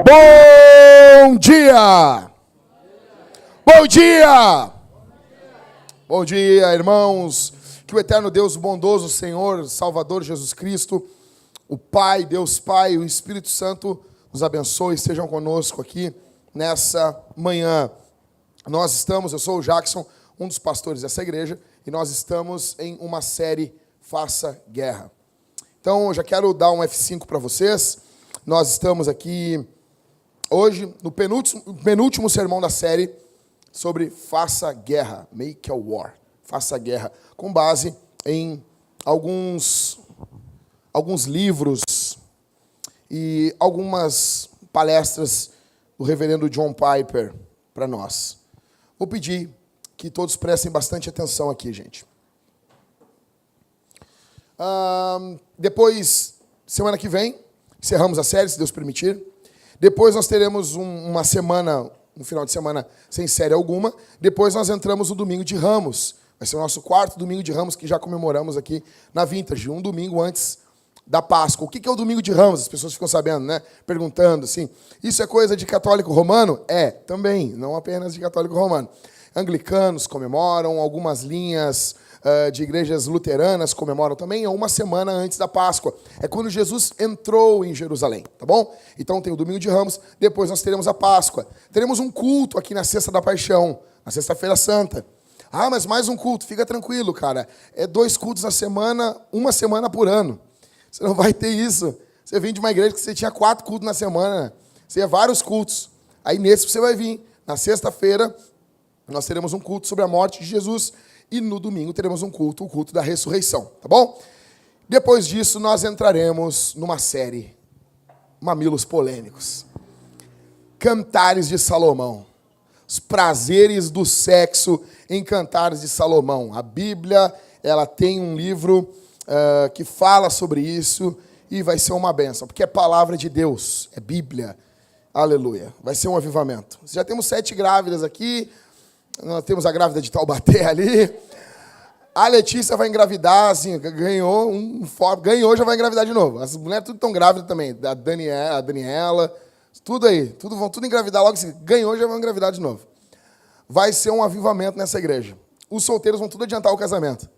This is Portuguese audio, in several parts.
Bom dia! Bom dia! Bom dia, irmãos. Que o eterno Deus, o bondoso Senhor, Salvador Jesus Cristo, o Pai, Deus Pai, o Espírito Santo nos abençoe e estejam conosco aqui nessa manhã. Eu sou o Jackson, um dos pastores dessa igreja, e nós estamos em uma série Faça Guerra. Então, eu já quero dar um F5 para vocês. Nós estamos aqui hoje no penúltimo sermão da série sobre Faça Guerra, Make a War, Faça Guerra, com base em alguns livros e algumas palestras do reverendo John Piper para nós. Vou pedir que todos prestem bastante atenção aqui, gente. Depois, semana que vem, encerramos a série, se Deus permitir. Depois nós teremos um final de semana sem série alguma. Depois nós entramos no Domingo de Ramos. Vai ser o nosso quarto Domingo de Ramos, que já comemoramos aqui na Vintage, um domingo antes da Páscoa. O que é o Domingo de Ramos? As pessoas ficam sabendo, né? Perguntando assim. Isso é coisa de católico romano? É, também, não apenas de católico romano. Anglicanos comemoram, algumas linhas de igrejas luteranas comemoram também, é uma semana antes da Páscoa. É quando Jesus entrou em Jerusalém, tá bom? Então tem o Domingo de Ramos, depois nós teremos a Páscoa. Teremos um culto aqui na Sexta da Paixão, na Sexta-feira Santa. Ah, mas mais um culto, fica tranquilo, cara. É 2 cultos na semana, uma semana por ano. Você não vai ter isso. Você vem de uma igreja que você tinha 4 cultos na semana, você ia vários cultos. Aí nesse você vai vir. Na sexta-feira, nós teremos um culto sobre a morte de Jesus. E no domingo teremos o culto da ressurreição, tá bom? Depois disso, nós entraremos numa série, Mamilos Polêmicos. Cantares de Salomão. Os prazeres do sexo em Cantares de Salomão. A Bíblia, ela tem um livro que fala sobre isso e vai ser uma bênção, porque é palavra de Deus, é Bíblia. Aleluia. Vai ser um avivamento. Já temos 7 grávidas aqui. Nós temos a grávida de Taubaté ali. A Letícia vai engravidar, assim, ganhou, já vai engravidar de novo. As mulheres tudo estão grávidas também. A Daniela, tudo aí. Vão tudo engravidar logo assim. Ganhou, já vão engravidar de novo. Vai ser um avivamento nessa igreja. Os solteiros vão tudo adiantar o casamento.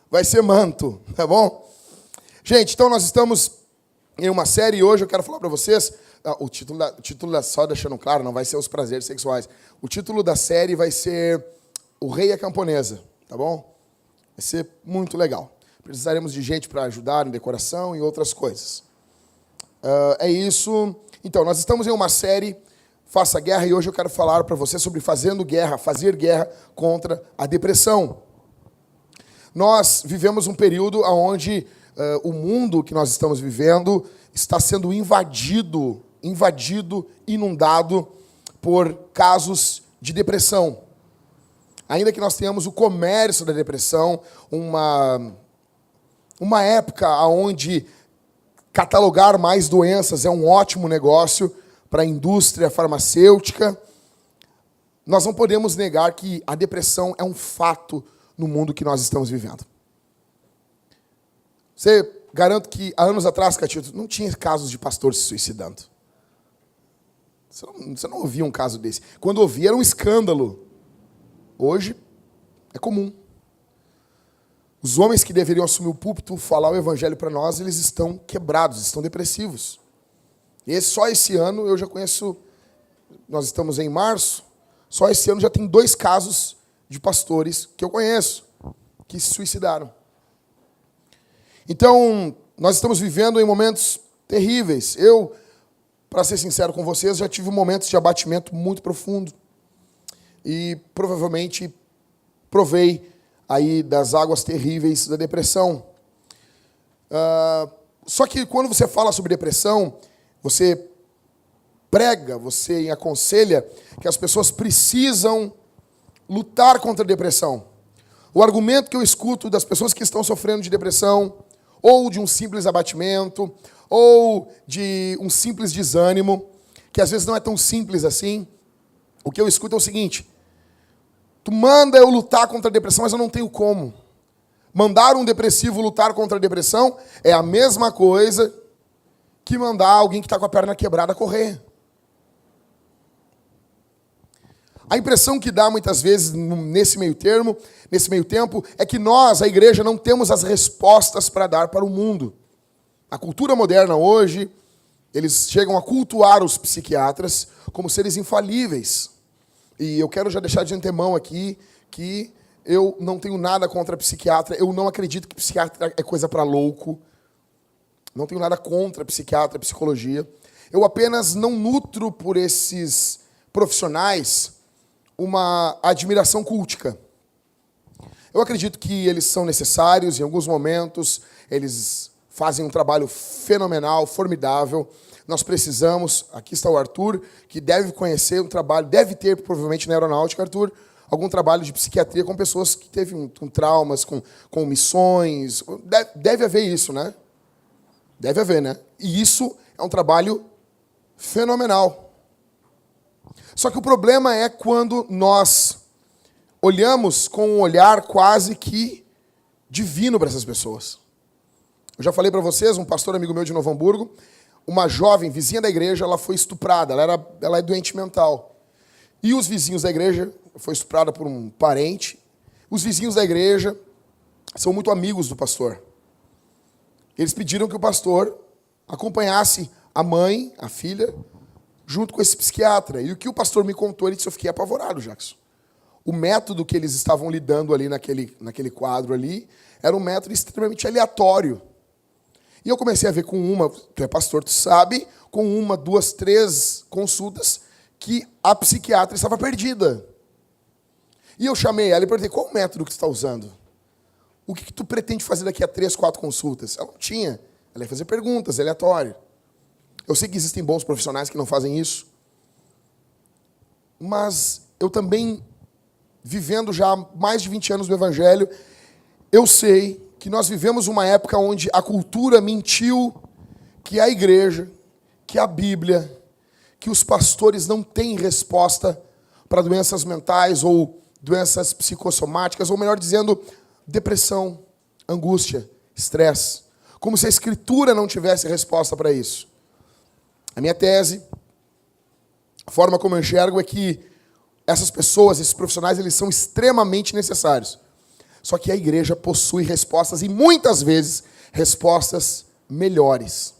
Vai ser manto, tá bom? Gente, então nós estamos em uma série e hoje eu quero falar para vocês. O título só deixando claro, não vai ser os prazeres sexuais. O título da série vai ser O Rei e a Camponesa, tá bom? Vai ser muito legal. Precisaremos de gente para ajudar em decoração e outras coisas. É isso. Então, nós estamos em uma série, Faça Guerra, e hoje eu quero falar para você sobre fazer guerra contra a depressão. Nós vivemos um período onde o mundo que nós estamos vivendo está sendo invadido, inundado por casos de depressão. Ainda que nós tenhamos o comércio da depressão, uma época onde catalogar mais doenças é um ótimo negócio para a indústria farmacêutica, nós não podemos negar que a depressão é um fato no mundo que nós estamos vivendo. Você garanto que há anos atrás, Catito, não tinha casos de pastor se suicidando. Você não ouvia um caso desse. Quando ouvia, era um escândalo. Hoje, É comum. Os homens que deveriam assumir o púlpito, falar o evangelho para nós, eles estão quebrados, estão depressivos. E só esse ano eu já conheço, nós estamos em março, só esse ano já tem 2 casos de pastores que eu conheço, que se suicidaram. Então, nós estamos vivendo em momentos terríveis. Eu, para ser sincero com vocês, já tive momentos de abatimento muito profundo. E provavelmente provei aí das águas terríveis da depressão. Só que quando você fala sobre depressão, você prega, você aconselha que as pessoas precisam lutar contra a depressão. O argumento que eu escuto das pessoas que estão sofrendo de depressão, ou de um simples abatimento, ou de um simples desânimo, que às vezes não é tão simples assim, o que eu escuto é o seguinte: tu manda eu lutar contra a depressão, mas eu não tenho como. Mandar um depressivo lutar contra a depressão é a mesma coisa que mandar alguém que está com a perna quebrada correr. A impressão que dá muitas vezes nesse meio tempo, é que nós, a igreja, não temos as respostas para dar para o mundo. A cultura moderna hoje, eles chegam a cultuar os psiquiatras como seres infalíveis. E eu quero já deixar de antemão aqui que eu não tenho nada contra psiquiatra, eu não acredito que psiquiatra é coisa para louco. Não tenho nada contra psiquiatra, psicologia. Eu apenas não nutro por esses profissionais uma admiração cultica. Eu acredito que eles são necessários em alguns momentos, eles fazem um trabalho fenomenal, formidável. Nós precisamos, aqui está o Arthur, que deve conhecer um trabalho, deve ter provavelmente na aeronáutica, Arthur, algum trabalho de psiquiatria com pessoas que teve com traumas, com missões. Deve haver isso, né? Deve haver, né? E isso é um trabalho fenomenal. Só que o problema é quando nós olhamos com um olhar quase que divino para essas pessoas. Eu já falei para vocês, um pastor amigo meu de Novo Hamburgo, uma jovem vizinha da igreja, ela foi estuprada, ela é doente mental. E os vizinhos da igreja, foi estuprada por um parente, os vizinhos da igreja são muito amigos do pastor. Eles pediram que o pastor acompanhasse a mãe, a filha, junto com esse psiquiatra. E o que o pastor me contou, ele disse: eu fiquei apavorado, Jackson. O método que eles estavam lidando ali naquele quadro ali era um método extremamente aleatório. E eu comecei a ver com tu é pastor, tu sabe, com 1, 2, 3 consultas, que a psiquiatra estava perdida. E eu chamei ela e perguntei: qual o método que tu está usando? O que tu pretende fazer daqui a 3, 4 consultas? Ela não tinha. Ela ia fazer perguntas, aleatório. Eu sei que existem bons profissionais que não fazem isso. Mas eu também, vivendo já mais de 20 anos no Evangelho, eu sei que nós vivemos uma época onde a cultura mentiu que a igreja, que a Bíblia, que os pastores não têm resposta para doenças mentais ou doenças psicossomáticas, ou melhor dizendo, depressão, angústia, estresse. Como se a Escritura não tivesse resposta para isso. A minha tese, a forma como eu enxergo é que essas pessoas, esses profissionais, eles são extremamente necessários. Só que a igreja possui respostas, e muitas vezes, respostas melhores.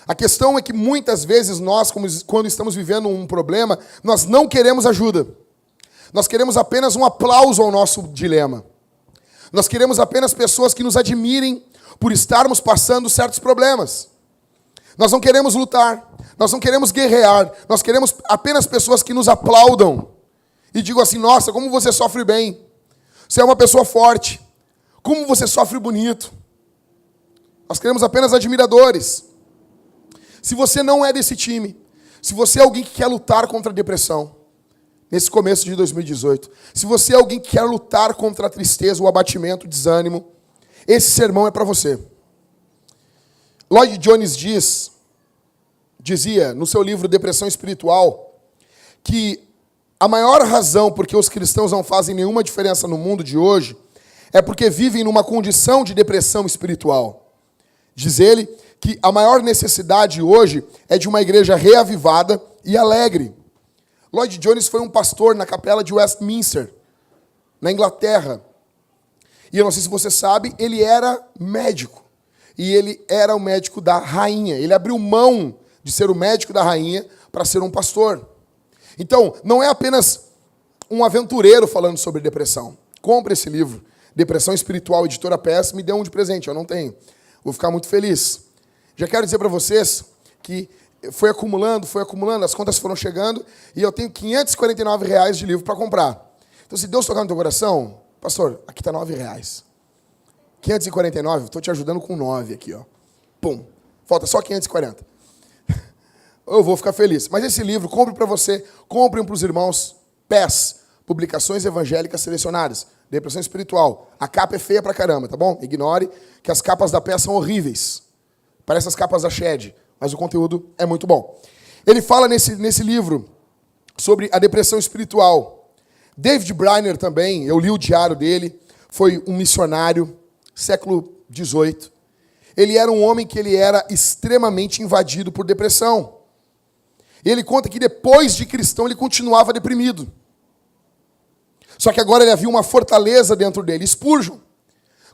A questão é que muitas vezes nós, quando estamos vivendo um problema, nós não queremos ajuda. Nós queremos apenas um aplauso ao nosso dilema. Nós queremos apenas pessoas que nos admirem por estarmos passando certos problemas. Nós não queremos lutar, nós não queremos guerrear, nós queremos apenas pessoas que nos aplaudam e digam assim: nossa, como você sofre bem, você é uma pessoa forte, como você sofre bonito. Nós queremos apenas admiradores. Se você não é desse time, se você é alguém que quer lutar contra a depressão, nesse começo de 2018, se você é alguém que quer lutar contra a tristeza, o abatimento, o desânimo, esse sermão é para você. Lloyd Jones dizia no seu livro Depressão Espiritual que a maior razão por que os cristãos não fazem nenhuma diferença no mundo de hoje é porque vivem numa condição de depressão espiritual. Diz ele que a maior necessidade hoje é de uma igreja reavivada e alegre. Lloyd Jones foi um pastor na capela de Westminster, na Inglaterra. E eu não sei se você sabe, ele era médico. E ele era o médico da rainha. Ele abriu mão de ser o médico da rainha para ser um pastor. Então, não é apenas um aventureiro falando sobre depressão. Compre esse livro, Depressão Espiritual, editora PS, me dê um de presente, eu não tenho. Vou ficar muito feliz. Já quero dizer para vocês que foi acumulando, as contas foram chegando, e eu tenho R$549 de livro para comprar. Então, se Deus tocar no teu coração, pastor, aqui está R$9. 549, estou te ajudando com 9 aqui, ó. Pum, falta só 540. Eu vou ficar feliz. Mas esse livro, compre para você, compre um para os irmãos. PES, Publicações Evangélicas Selecionadas, Depressão Espiritual. A capa é feia pra caramba, tá bom? Ignore que as capas da PES são horríveis. Parece as capas da Shed, mas o conteúdo é muito bom. Ele fala nesse livro sobre a depressão espiritual. David Briner também, eu li o diário dele, foi um missionário, século XVIII. Ele era um homem que ele era extremamente invadido por depressão. Ele conta que depois de cristão ele continuava deprimido. Só que agora ele havia uma fortaleza dentro dele. Spurgeon,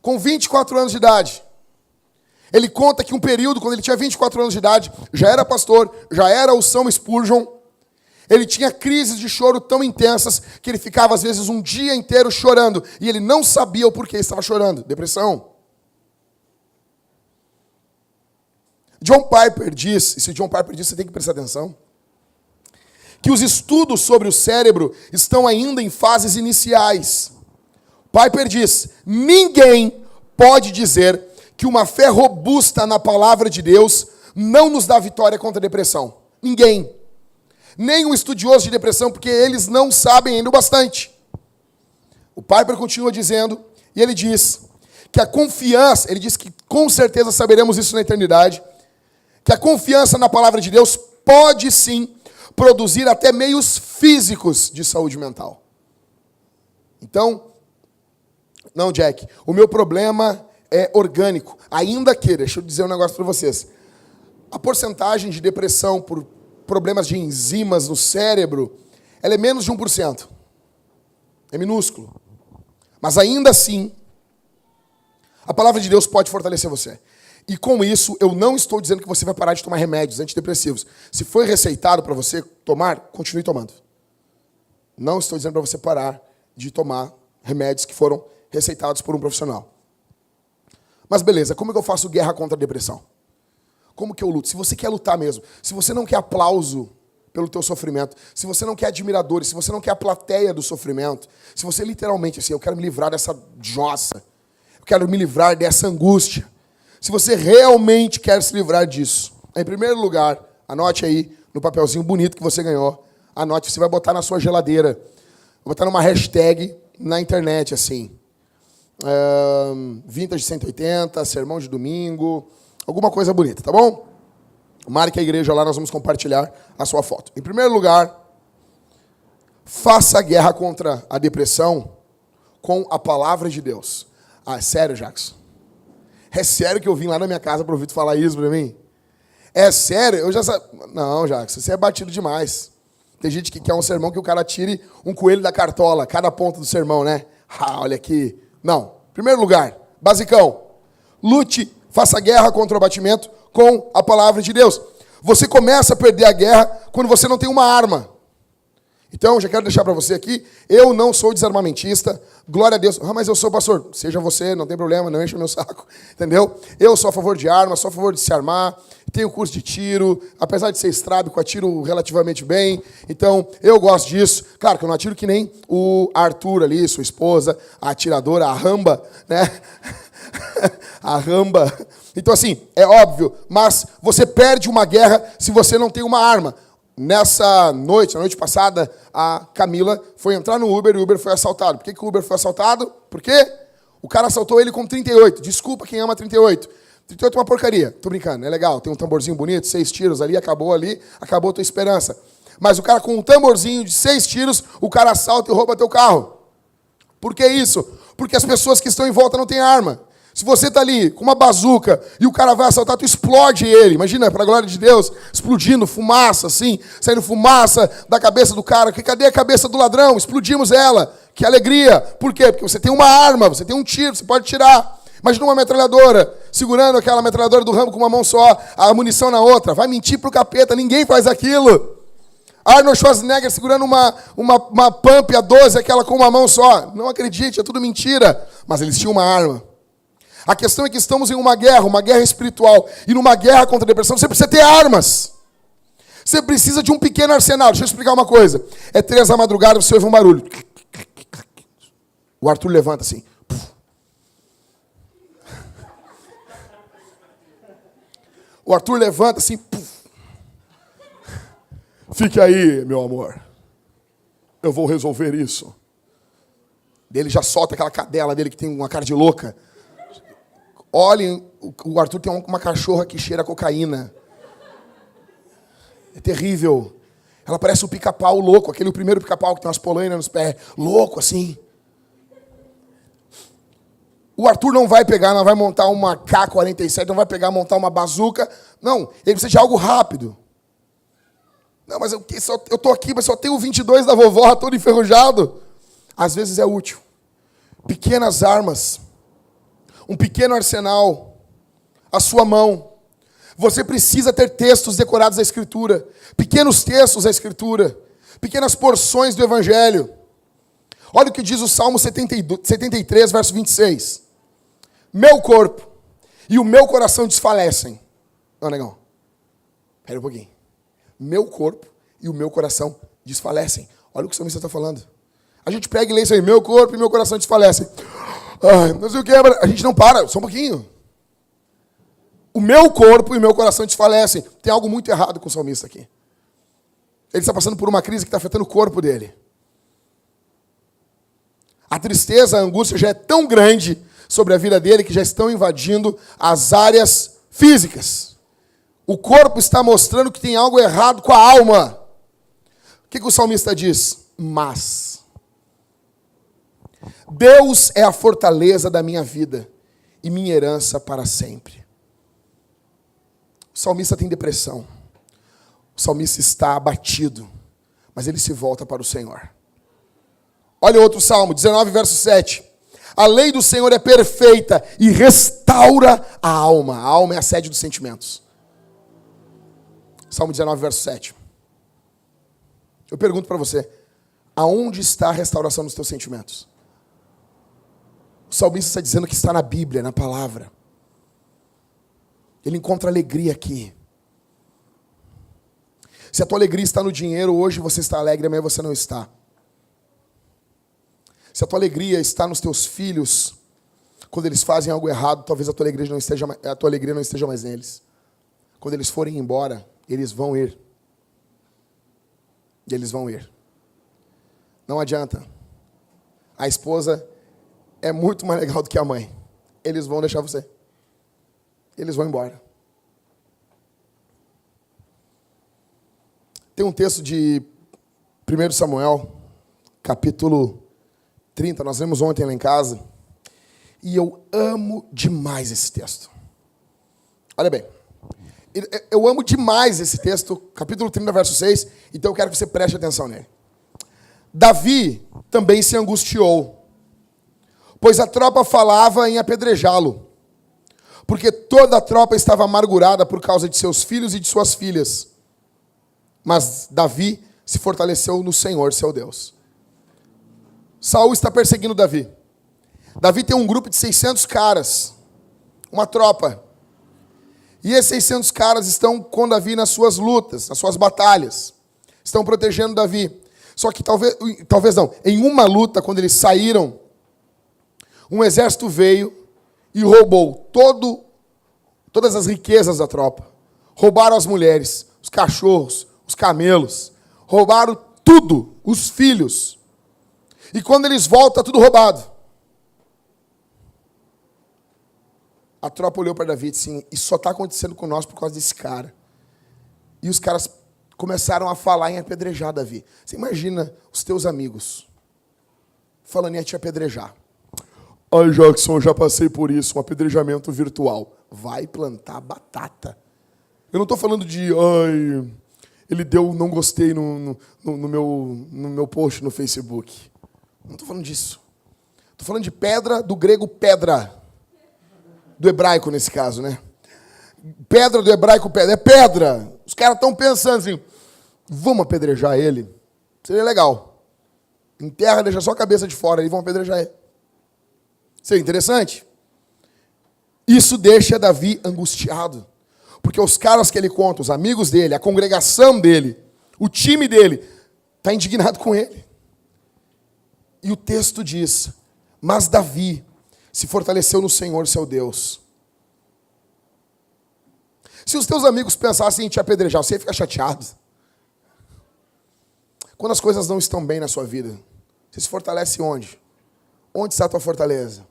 com 24 anos de idade. Ele conta que um período, quando ele tinha 24 anos de idade, já era pastor, já era o São Spurgeon. Ele tinha crises de choro tão intensas que ele ficava, às vezes, um dia inteiro chorando. E ele não sabia o porquê estava chorando. Depressão. John Piper diz, e se John Piper diz, você tem que prestar atenção, que os estudos sobre o cérebro estão ainda em fases iniciais. Piper diz, ninguém pode dizer que uma fé robusta na palavra de Deus não nos dá vitória contra a depressão. Ninguém. Nem um estudioso de depressão, porque eles não sabem ainda o bastante. O Piper continua dizendo, e ele diz que a confiança, ele diz que com certeza saberemos isso na eternidade, que a confiança na palavra de Deus pode sim produzir até meios físicos de saúde mental. Então, não, Jack, o meu problema é orgânico. Ainda que, deixa eu dizer um negócio para vocês, a porcentagem de depressão por problemas de enzimas no cérebro, ela é menos de 1%. É minúsculo. Mas ainda assim, a palavra de Deus pode fortalecer você. E com isso, eu não estou dizendo que você vai parar de tomar remédios antidepressivos. Se foi receitado para você tomar, continue tomando. Não estou dizendo para você parar de tomar remédios que foram receitados por um profissional. Mas beleza, como é que eu faço guerra contra a depressão? Como que eu luto? Se você quer lutar mesmo, se você não quer aplauso pelo teu sofrimento, se você não quer admiradores, se você não quer a plateia do sofrimento, se você literalmente, assim, eu quero me livrar dessa jossa, eu quero me livrar dessa angústia, se você realmente quer se livrar disso, em primeiro lugar, anote aí no papelzinho bonito que você ganhou, anote, você vai botar na sua geladeira, vai botar numa hashtag na internet, assim, Vintage 180, Sermão de Domingo, alguma coisa bonita, tá bom? Marque a igreja lá, nós vamos compartilhar a sua foto. Em primeiro lugar, faça a guerra contra a depressão com a palavra de Deus. Ah, é sério, Jackson? É sério que eu vim lá na minha casa para ouvir tu falar isso para mim? É sério? Eu já sabia. Não, Jackson, você é batido demais. Tem gente que quer um sermão que o cara tire um coelho da cartola, cada ponto do sermão, né? Ah, olha aqui. Não. Em primeiro lugar, basicão, lute, faça guerra contra o abatimento com a palavra de Deus. Você começa a perder a guerra quando você não tem uma arma. Então, já quero deixar para você aqui, eu não sou desarmamentista, glória a Deus. Ah, mas eu sou pastor. Seja você, não tem problema, não enche o meu saco, entendeu? Eu sou a favor de armas, sou a favor de se armar, tenho curso de tiro, apesar de ser estrábico, atiro relativamente bem, então eu gosto disso. Claro que eu não atiro que nem o Arthur ali, sua esposa, a atiradora, a Ramba, né? A Ramba. Então, assim, é óbvio, mas você perde uma guerra se você não tem uma arma. Nessa noite, na noite passada, a Camila foi entrar no Uber e o Uber foi assaltado. Por que o Uber foi assaltado? Por quê? O cara assaltou ele com 38. Desculpa quem ama 38. 38 é uma porcaria. Tô brincando, é legal. Tem um tamborzinho bonito, 6 tiros ali, acabou a tua esperança. Mas o cara com um tamborzinho de 6 tiros, o cara assalta e rouba teu carro. Por que isso? Porque as pessoas que estão em volta não têm arma. Se você está ali com uma bazuca e o cara vai assaltar, tu explode ele. Imagina, para a glória de Deus, explodindo fumaça, assim, saindo fumaça da cabeça do cara. Cadê a cabeça do ladrão? Explodimos ela. Que alegria. Por quê? Porque você tem uma arma, você tem um tiro, você pode tirar. Imagina uma metralhadora, segurando aquela metralhadora do Rambo com uma mão só, a munição na outra. Vai mentir pro capeta, ninguém faz aquilo. Arnold Schwarzenegger segurando uma pump a 12, aquela com uma mão só. Não acredite, é tudo mentira. Mas eles tinham uma arma. A questão é que estamos em uma guerra espiritual. E numa guerra contra a depressão, você precisa ter armas. Você precisa de um pequeno arsenal. Deixa eu explicar uma coisa. É 3 da madrugada, você ouve um barulho. O Arthur levanta assim. O Arthur levanta assim. Fique aí, meu amor. Eu vou resolver isso. Ele já solta aquela cadela dele que tem uma cara de louca. Olhem, o Arthur tem uma cachorra que cheira a cocaína. É terrível. Ela parece um pica-pau louco, aquele primeiro pica-pau que tem umas polainas nos pés. Louco, assim. O Arthur não vai pegar, não vai montar uma K-47, não vai pegar, montar uma bazuca. Não, ele precisa de algo rápido. Não, mas eu tô aqui, mas só tenho o 22 da vovó, todo enferrujado. Às vezes é útil. Pequenas armas. Um pequeno arsenal. A sua mão. Você precisa ter textos decorados da Escritura. Pequenos textos da Escritura. Pequenas porções do Evangelho. Olha o que diz o Salmo 73, verso 26. Meu corpo e o meu coração desfalecem. Não, negão. Espera um pouquinho. Meu corpo e o meu coração desfalecem. Olha o que o salmista está falando. A gente pega e lê isso aí. Meu corpo e meu coração desfalecem. Ai, não sei o que. A gente não para. Só um pouquinho. O meu corpo e o meu coração desfalecem. Tem algo muito errado com o salmista aqui. Ele está passando por uma crise que está afetando o corpo dele. A tristeza, a angústia já é tão grande sobre a vida dele que já estão invadindo as áreas físicas. O corpo está mostrando que tem algo errado com a alma. O que o salmista diz? Mas Deus é a fortaleza da minha vida e minha herança para sempre. O salmista tem depressão. O salmista está abatido, mas ele se volta para o Senhor. Olha outro salmo, 19, verso 7. A lei do Senhor é perfeita e restaura a alma. A alma é a sede dos sentimentos. Salmo 19, verso 7. Eu pergunto para você, aonde está a restauração dos teus sentimentos? O salmista está dizendo que está na Bíblia, na palavra. Ele encontra alegria aqui. Se a tua alegria está no dinheiro, hoje você está alegre, amanhã você não está. Se a tua alegria está nos teus filhos, quando eles fazem algo errado, talvez a tua alegria não esteja mais neles. Quando eles forem embora, eles vão ir. E eles vão ir. Não adianta. A esposa é muito mais legal do que a mãe. Eles vão deixar você. Eles vão embora. Tem um texto de 1 Samuel, capítulo 30, nós lemos ontem lá em casa, e eu amo demais esse texto. Olha bem, eu amo demais esse texto, capítulo 30, verso 6, então eu quero que você preste atenção nele. Davi também se angustiou, pois a tropa falava em apedrejá-lo, porque toda a tropa estava amargurada por causa de seus filhos e de suas filhas. Mas Davi se fortaleceu no Senhor, seu Deus. Saul está perseguindo Davi. Davi tem um grupo de 600 caras, uma tropa. E esses 600 caras estão com Davi nas suas lutas, nas suas batalhas. Estão protegendo Davi. Só que talvez não, em uma luta, quando eles saíram, um exército veio e roubou todas as riquezas da tropa. Roubaram as mulheres, os cachorros, os camelos. Roubaram tudo, os filhos. E quando eles voltam, está tudo roubado. A tropa olhou para Davi e disse assim, isso só está acontecendo com nós por causa desse cara. E os caras começaram a falar em apedrejar Davi. Você imagina os teus amigos falando em te apedrejar. Ai, Jackson, eu já passei por isso, um apedrejamento virtual. Vai plantar batata. Eu não estou falando de, ele deu não gostei no meu post no Facebook. Não estou falando disso. Estou falando de pedra, do grego pedra. Do hebraico, nesse caso, né? Pedra do hebraico, pedra. É pedra. Os caras estão pensando assim, vamos apedrejar ele? Seria legal. Enterra, deixa só a cabeça de fora e vão apedrejar ele. Seria interessante? Isso deixa Davi angustiado. Porque os caras que ele conta, os amigos dele, a congregação dele, o time dele, está indignado com ele. E o texto diz, mas Davi se fortaleceu no Senhor, seu Deus. Se os teus amigos pensassem em te apedrejar, você ia ficar chateado. Quando as coisas não estão bem na sua vida, você se fortalece onde? Onde está a tua fortaleza?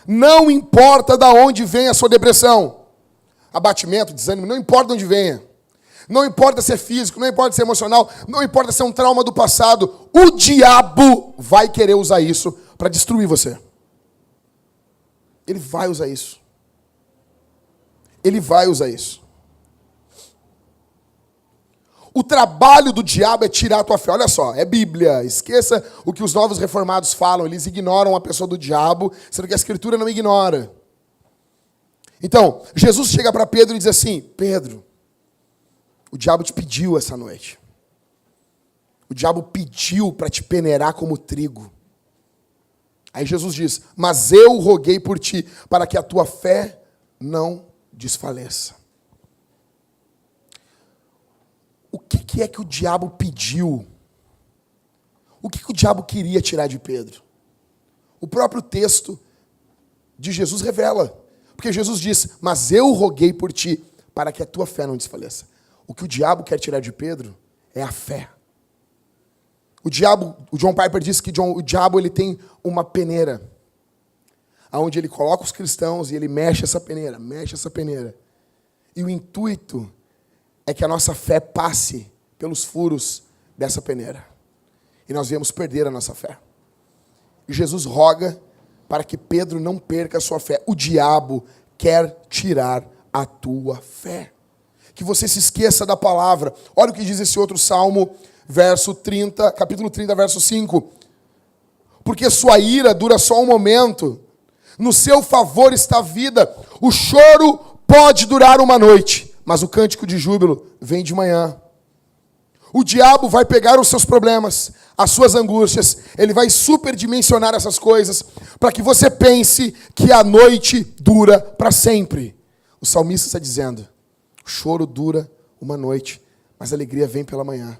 Não importa de onde vem a sua depressão, abatimento, desânimo, não importa de onde venha. Não importa se é físico, não importa se é emocional, não importa se é um trauma do passado. O diabo vai querer usar isso para destruir você. Ele vai usar isso. Ele vai usar isso. O trabalho do diabo é tirar a tua fé. Olha só, é Bíblia. Esqueça o que os novos reformados falam. Eles ignoram a pessoa do diabo, sendo que a Escritura não ignora. Então, Jesus chega para Pedro e diz assim, Pedro, o diabo te pediu essa noite. O diabo pediu para te peneirar como trigo. Aí Jesus diz, mas eu roguei por ti, para que a tua fé não desfaleça. O que é que o diabo pediu? O que o diabo queria tirar de Pedro? O próprio texto de Jesus revela. Porque Jesus diz, mas eu roguei por ti, para que a tua fé não desfaleça. O que o diabo quer tirar de Pedro é a fé. O John Piper disse que o diabo ele tem uma peneira, onde ele coloca os cristãos e ele mexe essa peneira. E o intuito é que a nossa fé passe pelos furos dessa peneira. E nós viemos perder a nossa fé. E Jesus roga para que Pedro não perca a sua fé. O diabo quer tirar a tua fé. Que você se esqueça da palavra. Olha o que diz esse outro salmo, capítulo 30, verso 5. Porque sua ira dura só um momento. No seu favor está a vida. O choro pode durar uma noite, mas o cântico de júbilo vem de manhã. O diabo vai pegar os seus problemas, as suas angústias, ele vai superdimensionar essas coisas, para que você pense que a noite dura para sempre. O salmista está dizendo, o choro dura uma noite, mas a alegria vem pela manhã.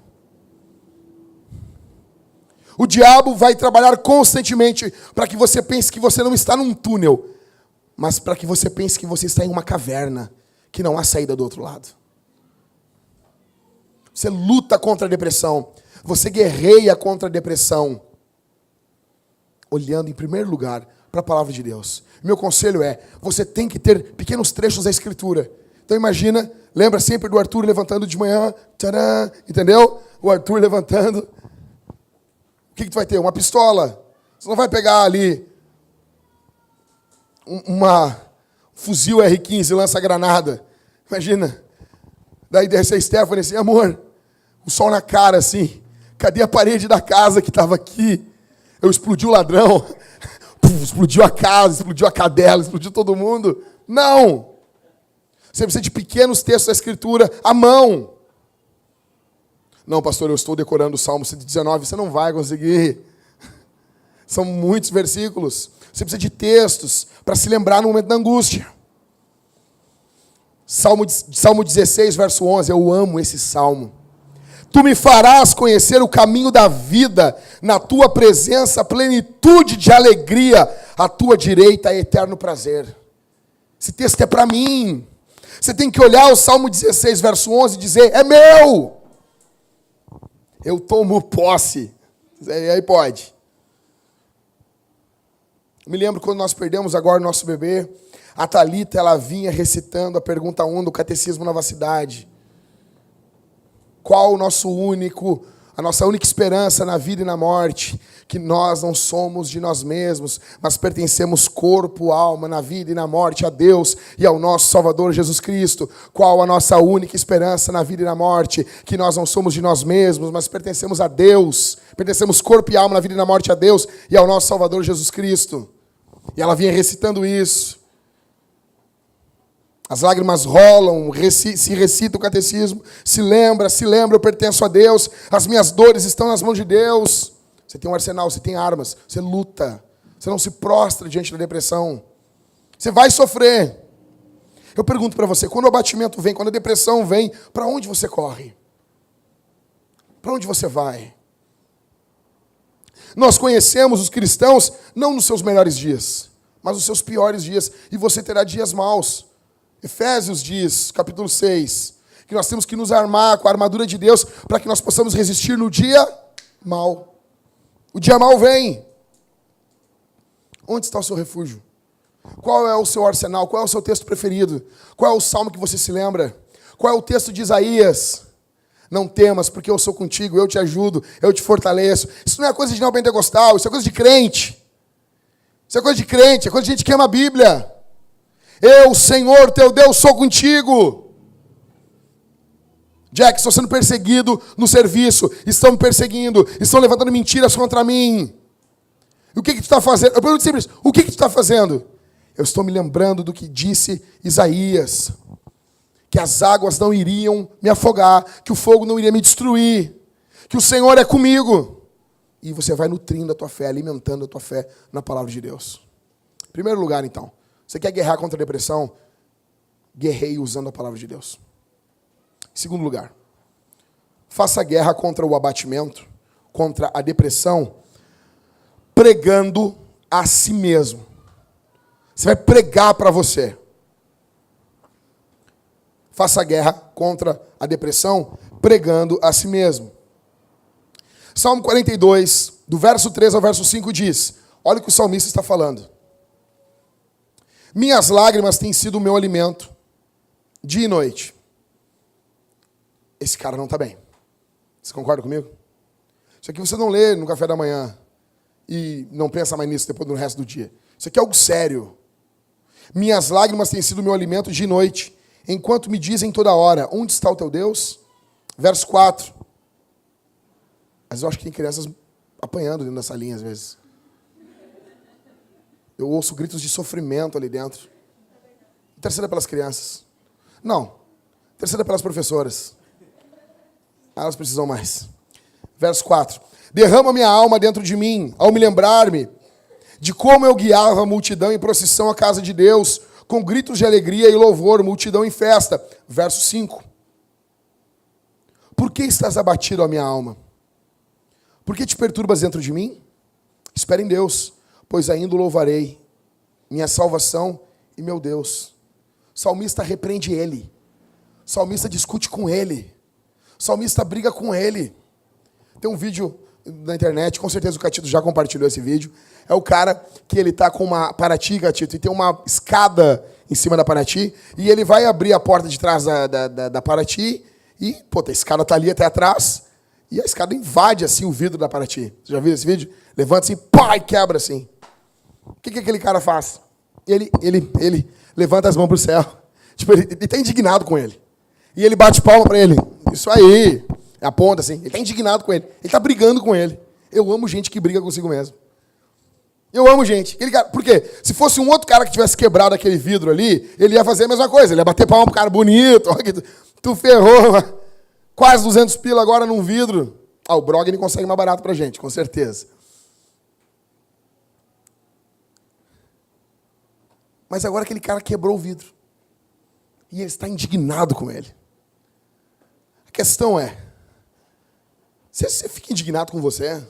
O diabo vai trabalhar constantemente para que você pense que você não está num túnel, mas para que você pense que você está em uma caverna, que não há saída do outro lado. Você luta contra a depressão. Você guerreia contra a depressão. Olhando em primeiro lugar para a palavra de Deus. Meu conselho é, você tem que ter pequenos trechos da Escritura. Então imagina, lembra sempre do Arthur levantando de manhã, tcharam, entendeu? O Arthur levantando. O que tu vai ter? Uma pistola. Você não vai pegar ali fuzil R15 lança-granada. Imagina. Daí desce a Stephanie assim, amor, o sol na cara assim, cadê a parede da casa que estava aqui? Eu explodi o ladrão, explodiu a casa, explodiu a cadela, explodiu todo mundo. Não! Você precisa de pequenos textos da Escritura à mão. Não, pastor, eu estou decorando o Salmo 119, você não vai conseguir. São muitos versículos. Você precisa de textos para se lembrar no momento da angústia. Salmo 16, verso 11, eu amo esse salmo. Tu me farás conhecer o caminho da vida, na tua presença, plenitude de alegria, à tua direita, eterno prazer. Esse texto é para mim. Você tem que olhar o Salmo 16, verso 11 e dizer, é meu. Eu tomo posse. E aí pode. Me lembro quando nós perdemos agora o nosso bebê, a Thalita, ela vinha recitando a pergunta 1 do Catecismo Nova Cidade. Qual a a nossa única esperança na vida e na morte, que nós não somos de nós mesmos, mas pertencemos corpo, alma, na vida e na morte a Deus e ao nosso Salvador Jesus Cristo. Qual a nossa única esperança na vida e na morte? Que nós não somos de nós mesmos, mas pertencemos a Deus. Pertencemos corpo e alma na vida e na morte a Deus e ao nosso Salvador Jesus Cristo. E ela vinha recitando isso. As lágrimas rolam, se recita o catecismo, se lembra, eu pertenço a Deus, as minhas dores estão nas mãos de Deus. Você tem um arsenal, você tem armas, você luta, você não se prostra diante da depressão. Você vai sofrer. Eu pergunto para você, quando o abatimento vem, quando a depressão vem, para onde você corre? Para onde você vai? Nós conhecemos os cristãos não nos seus melhores dias, mas nos seus piores dias, e você terá dias maus. Efésios diz, capítulo 6, que nós temos que nos armar com a armadura de Deus para que nós possamos resistir no dia mau. O dia mau vem. Onde está o seu refúgio? Qual é o seu arsenal? Qual é o seu texto preferido? Qual é o salmo que você se lembra? Qual é o texto de Isaías? Não temas, porque eu sou contigo, eu te ajudo, eu te fortaleço. Isso não é coisa de neopentecostal, isso é coisa de crente. Isso é coisa de crente, é coisa de gente que ama a Bíblia. Eu, Senhor, teu Deus, sou contigo. Jack, estou sendo perseguido no serviço. Estão me perseguindo. Estão levantando mentiras contra mim. E o que tu está fazendo? Eu pergunto simples. O que tu está fazendo? Eu estou me lembrando do que disse Isaías. Que as águas não iriam me afogar. Que o fogo não iria me destruir. Que o Senhor é comigo. E você vai nutrindo a tua fé, alimentando a tua fé na palavra de Deus. Em primeiro lugar, então. Você quer guerrear contra a depressão? Guerreie usando a palavra de Deus. Em segundo lugar, faça guerra contra o abatimento, contra a depressão, pregando a si mesmo. Você vai pregar para você. Faça guerra contra a depressão, pregando a si mesmo. Salmo 42, do verso 3 ao verso 5 diz, olha o que o salmista está falando. Minhas lágrimas têm sido o meu alimento, dia e noite. Esse cara não está bem. Você concorda comigo? Isso aqui você não lê no café da manhã e não pensa mais nisso depois do resto do dia. Isso aqui é algo sério. Minhas lágrimas têm sido o meu alimento dia e noite, enquanto me dizem toda hora, onde está o teu Deus? Verso 4. Mas eu acho que tem crianças apanhando dentro dessa linha às vezes. Eu ouço gritos de sofrimento ali dentro. Terceira pelas crianças. Não. Terceira pelas professoras. Elas precisam mais. Verso 4. Derrama minha alma dentro de mim, ao me lembrar-me de como eu guiava a multidão em procissão à casa de Deus, com gritos de alegria e louvor, multidão em festa. Verso 5. Por que estás abatido, ó minha alma? Por que te perturbas dentro de mim? Espera em Deus, pois ainda o louvarei, minha salvação e meu Deus. O salmista repreende ele. O salmista discute com ele. O salmista briga com ele. Tem um vídeo na internet, com certeza o Catito já compartilhou esse vídeo. É o cara que ele tá com uma Paraty, Catito, e tem uma escada em cima da Paraty, e ele vai abrir a porta de trás da Paraty, e, a escada tá ali até atrás, e a escada invade, assim, o vidro da Paraty. Você já viu esse vídeo? Levanta assim, pá, e quebra, assim. O que aquele cara faz? Ele levanta as mãos pro céu. Tipo, ele tá indignado com ele. E ele bate palma para ele. Isso aí. Aponta assim. Ele tá indignado com ele. Ele tá brigando com ele. Eu amo gente que briga consigo mesmo. Eu amo gente. Aquele cara, por quê? Se fosse um outro cara que tivesse quebrado aquele vidro ali, ele ia fazer a mesma coisa. Ele ia bater palma pro cara bonito. Olha que tu ferrou. Quase 200 pila agora num vidro. O Brogni consegue mais barato pra gente, com certeza. Mas agora aquele cara quebrou o vidro. E ele está indignado com ele. A questão é, você fica indignado com você?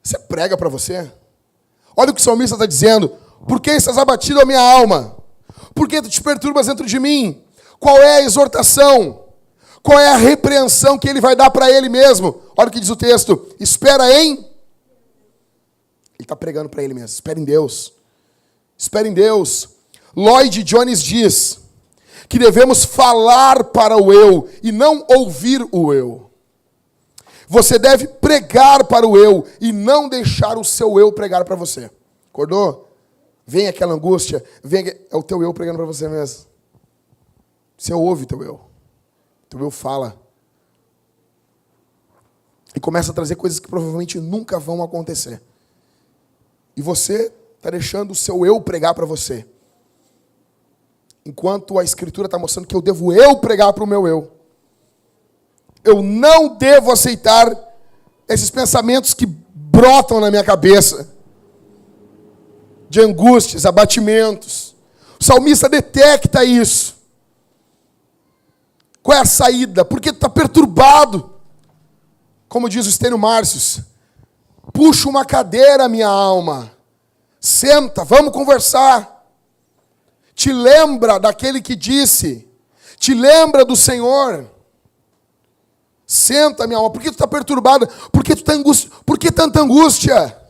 Você prega para você? Olha o que o salmista está dizendo. Por que estás abatido a minha alma? Por que tu te perturbas dentro de mim? Qual é a exortação? Qual é a repreensão que ele vai dar para ele mesmo? Olha o que diz o texto. Espera em... Ele está pregando para ele mesmo. Espera em Deus. Espera em Deus. Lloyd Jones diz que devemos falar para o eu e não ouvir o eu. Você deve pregar para o eu e não deixar o seu eu pregar para você. Acordou? Vem aquela angústia, é o teu eu pregando para você mesmo. Você ouve teu eu fala. E começa a trazer coisas que provavelmente nunca vão acontecer. E você está deixando o seu eu pregar para você. Enquanto a Escritura está mostrando que eu devo pregar para o meu eu. Eu não devo aceitar esses pensamentos que brotam na minha cabeça. De angústias, abatimentos. O salmista detecta isso. Qual é a saída? Porque tu está perturbado. Como diz o Estênio Márcios. Puxa uma cadeira, minha alma. Senta, vamos conversar. Te lembra daquele que disse. Te lembra do Senhor. Senta, minha alma. Por que tu está perturbada? Por que tu está angústia? Por que tanta angústia?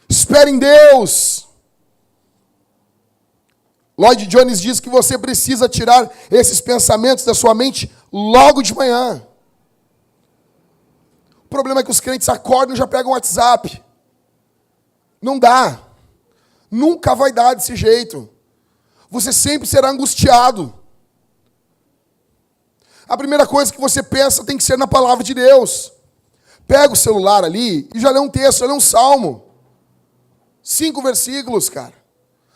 Espere em Deus. Lloyd Jones diz que você precisa tirar esses pensamentos da sua mente logo de manhã. O problema é que os crentes acordam e já pegam o WhatsApp. Não dá. Nunca vai dar desse jeito. Você sempre será angustiado. A primeira coisa que você pensa tem que ser na palavra de Deus. Pega o celular ali e já lê um texto, já lê um salmo. 5 versículos, cara.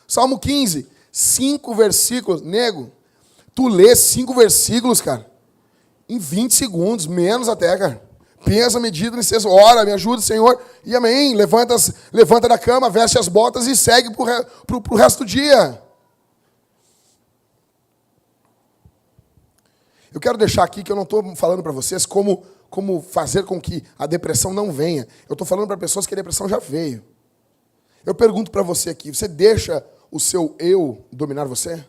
Salmo 15. 5 versículos. Nego, tu lê 5 versículos, cara, em 20 segundos, menos até, cara. Pensa, medita, licença, ora, me ajuda, Senhor. E amém. Levanta da cama, veste as botas e segue pro resto do dia. Eu quero deixar aqui que eu não estou falando para vocês como fazer com que a depressão não venha. Eu estou falando para pessoas que a depressão já veio. Eu pergunto para você aqui, você deixa o seu eu dominar você?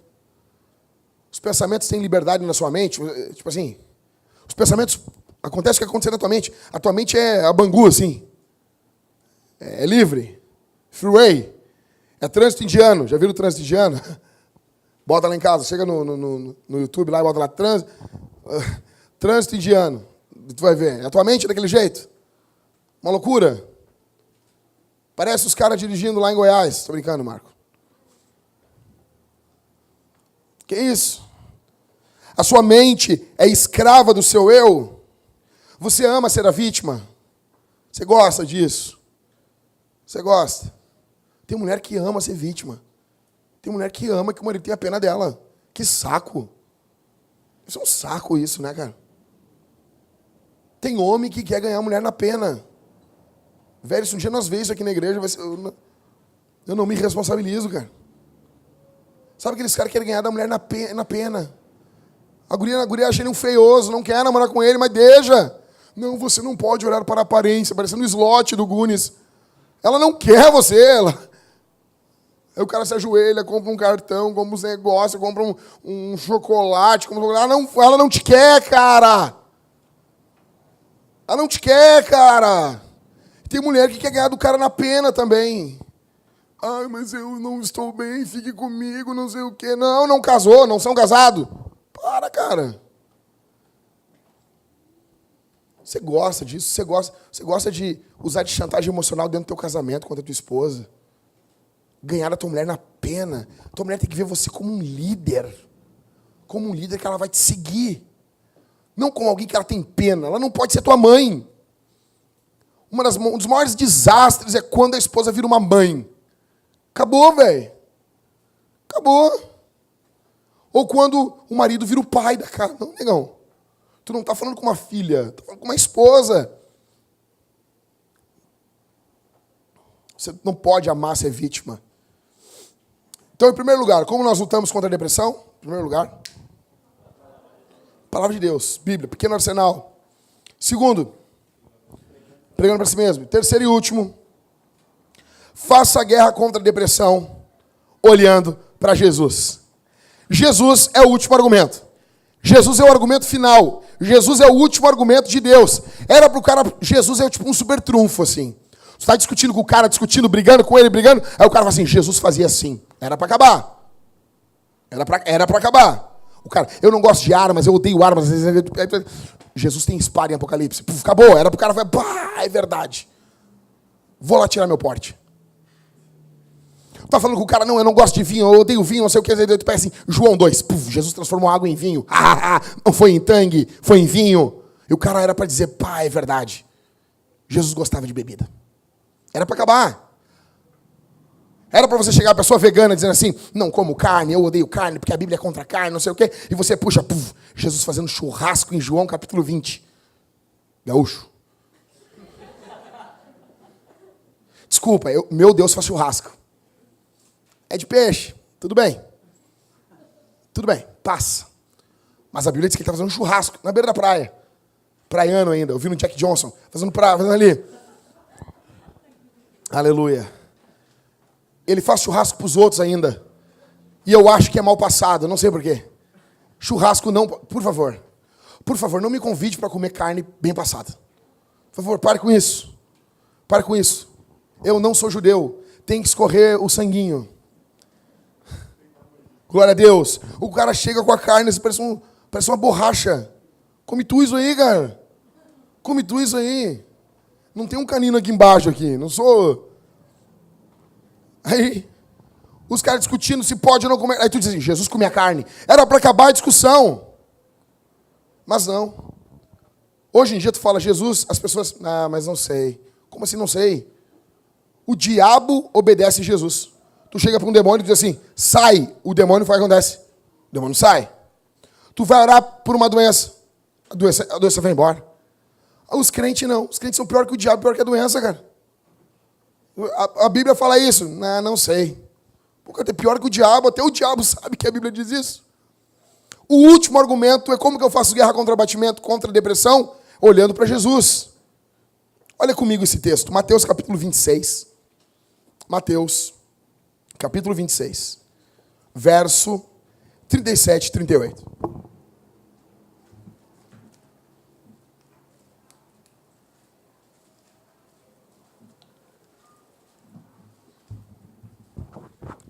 Os pensamentos têm liberdade na sua mente? Tipo assim, os pensamentos, acontece o que acontece na tua mente. A tua mente é a Bangu, assim. É livre. Freeway. É trânsito indiano. Já viram o trânsito indiano? Bota lá em casa, chega no YouTube lá e bota lá, trânsito indiano. Tu vai ver. A tua mente é daquele jeito. Uma loucura. Parece os caras dirigindo lá em Goiás. Estou brincando, Marco. Que isso? A sua mente é escrava do seu eu? Você ama ser a vítima? Você gosta disso? Você gosta? Tem mulher que ama ser vítima. Tem mulher que ama que o marido tenha pena dela. Que saco. Isso é um saco isso, né, cara? Tem homem que quer ganhar a mulher na pena. Velho, se um dia nós vemos isso aqui na igreja, eu não me responsabilizo, cara. Sabe aqueles caras que querem ganhar da mulher na pena? A guria acha ele um feioso, não quer namorar com ele, mas deixa. Não, você não pode olhar para a aparência, parecendo o slot do Goonies. Ela não quer você, Aí o cara se ajoelha, compra um cartão, compra uns negócios, compra um chocolate. Ela não te quer, cara. Ela não te quer, cara. Tem mulher que quer ganhar do cara na pena também. Ai, mas eu não estou bem, fique comigo, não sei o quê. Não casou, não são casados. Para, cara. Você gosta disso? Você gosta de usar de chantagem emocional dentro do teu casamento contra a tua esposa? Ganhar a tua mulher na pena. Tua mulher tem que ver você como um líder. Como um líder que ela vai te seguir. Não como alguém que ela tem pena. Ela não pode ser tua mãe. Um dos maiores desastres é quando a esposa vira uma mãe. Acabou, velho. Acabou. Ou quando o marido vira o pai da casa. Não, negão. Tu não está falando com uma filha. Está falando com uma esposa. Você não pode amar ser vítima. Então, em primeiro lugar, como nós lutamos contra a depressão? Em primeiro lugar, palavra de Deus, Bíblia, pequeno arsenal. Segundo, pregando para si mesmo. Terceiro e último, faça a guerra contra a depressão olhando para Jesus. Jesus é o último argumento. Jesus é o argumento final. Jesus é o último argumento de Deus. Era para o cara, Jesus é tipo um super trunfo, assim. Você está discutindo com o cara, brigando com ele, brigando. Aí o cara fala assim, Jesus fazia assim. Era para acabar. Era para acabar. O cara, eu não gosto de armas, eu odeio armas. Jesus tem espada em Apocalipse. Puf, acabou. Era pro cara falar, pá, é verdade. Vou lá tirar meu porte. Tá falando com o cara, não, eu não gosto de vinho, eu odeio vinho, não sei o que. Aí tu pega assim, João 2. Puf, Jesus transformou água em vinho. Não foi em tangue, foi em vinho. E o cara era para dizer, pá, é verdade. Jesus gostava de bebida. Era para acabar. Era para você chegar a pessoa vegana dizendo assim, não como carne, eu odeio carne, porque a Bíblia é contra a carne, não sei o quê. E você puxa, puf, Jesus fazendo churrasco em João capítulo 20. Gaúcho. Desculpa, meu Deus faz churrasco. É de peixe, tudo bem. Tudo bem, passa. Mas a Bíblia diz que ele está fazendo churrasco na beira da praia. Praiano ainda, eu vi no Jack Johnson, fazendo ali. Aleluia. Ele faz churrasco para os outros ainda. E eu acho que é mal passado, não sei porquê. Churrasco não... Por favor, não me convide para comer carne bem passada. Por favor, pare com isso. Pare com isso. Eu não sou judeu. Tem que escorrer o sanguinho. Glória a Deus. O cara chega com a carne, parece uma borracha. Come tu isso aí, cara. Come tu isso aí. Não tem um canino aqui embaixo aqui. Não sou... Aí, os caras discutindo se pode ou não comer. Aí tu diz assim, Jesus comia carne. Era para acabar a discussão. Mas não. Hoje em dia tu fala, Jesus, as pessoas... Ah, mas não sei. Como assim não sei? O diabo obedece a Jesus. Tu chega para um demônio e diz assim, sai. O demônio faz o que acontece. O demônio sai. Tu vai orar por uma doença. A doença vai embora. Os crentes não. Os crentes são pior que o diabo, pior que a doença, cara. A Bíblia fala isso? Não sei. Porque é pior que o diabo. Até o diabo sabe que a Bíblia diz isso. O último argumento é como que eu faço guerra contra abatimento, contra a depressão? Olhando para Jesus. Olha comigo esse texto. Mateus capítulo 26. Mateus capítulo 26. Verso 37 e 38.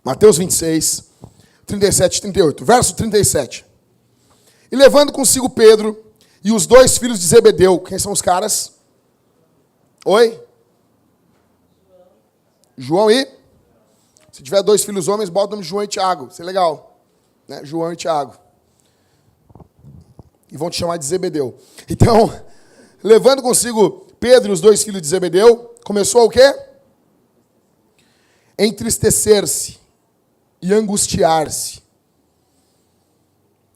Mateus 26, 37 e 38. Verso 37. E levando consigo Pedro e os dois filhos de Zebedeu. Quem são os caras? Oi? João e? Se tiver dois filhos homens, bota o nome de João e Tiago. Isso é legal. Né? João e Tiago. E vão te chamar de Zebedeu. Então, levando consigo Pedro e os dois filhos de Zebedeu, começou o quê? Entristecer-se e angustiar-se.